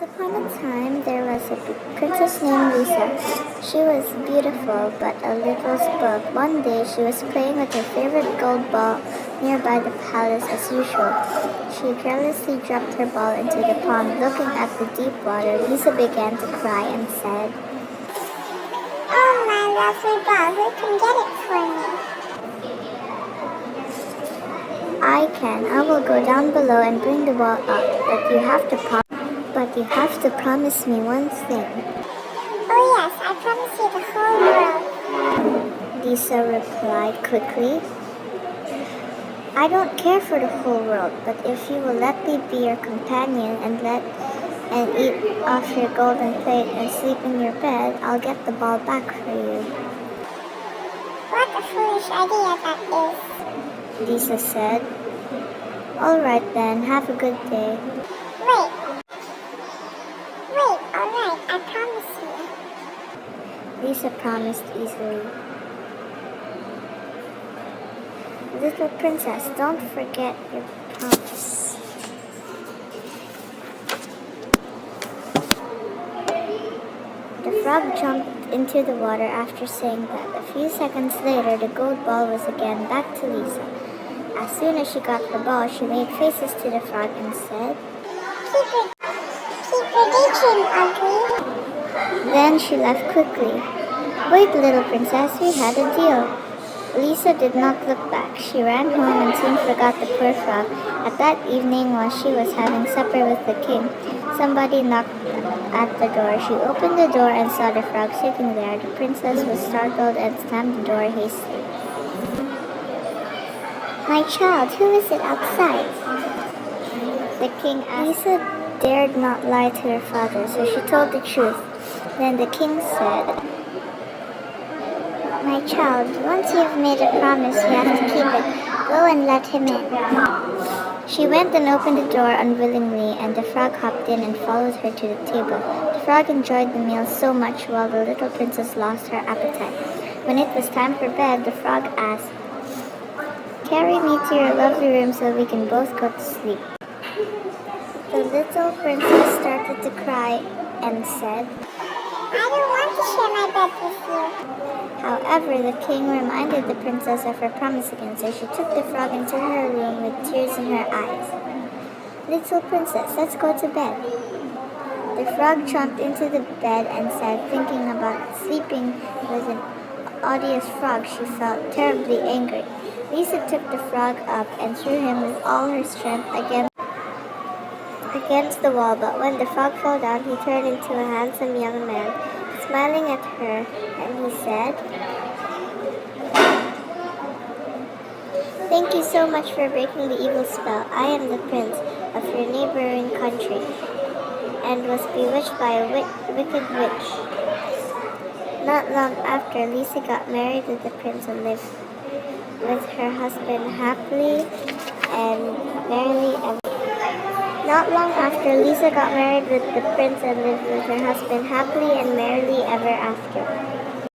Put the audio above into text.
Once upon a time, there was a princess named Lisa. She was beautiful, but a little spoiled. One day, she was playing with her favorite gold ball nearby the palace as usual. She carelessly dropped her ball into the pond. Looking at the deep water, Lisa began to cry and said, "Oh, my lovely ball, who can get it for me?" "I can. I will go down below and bring the ball up, but you have to promise me one thing." "Oh yes, I promise you the whole world," Lisa replied quickly. "I don't care for the whole world, but if you will let me be your companion and eat off your golden plate and sleep in your bed, I'll get the ball back for you." "What a foolish idea that is," Lisa said. "All right then, have a good day." Wait, all right, I promise you." Lisa promised easily. "Little princess, don't forget your promise." The frog jumped into the water after saying that. A few seconds later, the gold ball was again back to Lisa. As soon as she got the ball, she made faces to the frog and said, Keep your daydream, ugly." Then she left quickly. "Wait, little princess, we had a deal." Lisa did not look back. She ran home and soon forgot the poor frog. At that evening, while she was having supper with the king, somebody knocked at the door. She opened the door and saw the frog sitting there. The princess was startled and slammed the door hastily. "My child, who is it outside?" The king asked. Lisa dared not lie to her father, so she told the truth. Then the king said, "My child, once you have made a promise, you have to keep it. Go and let him in." She went and opened the door unwillingly, and the frog hopped in and followed her to the table. The frog enjoyed the meal so much while the little princess lost her appetite. When it was time for bed, the frog asked, "Carry me to your lovely room so we can both go to sleep." The little princess started to cry and said, "I don't want to share my bed with you." However, the king reminded the princess of her promise again, so she took the frog into her room with tears in her eyes. "Little princess, let's go to bed." The frog jumped into the bed and said, thinking about sleeping with an odious frog, she felt terribly angry. Lisa took the frog up and threw him with all her strength against the wall, but when the frog fell down, he turned into a handsome young man, smiling at her, and he said, "Thank you so much for breaking the evil spell. I am the prince of your neighboring country, and was bewitched by a wicked witch." Not long after, Lisa got married with the prince and lived with her husband happily and merrily ever. Not long after, Lisa got married with the prince and lived with her husband happily and merrily ever after.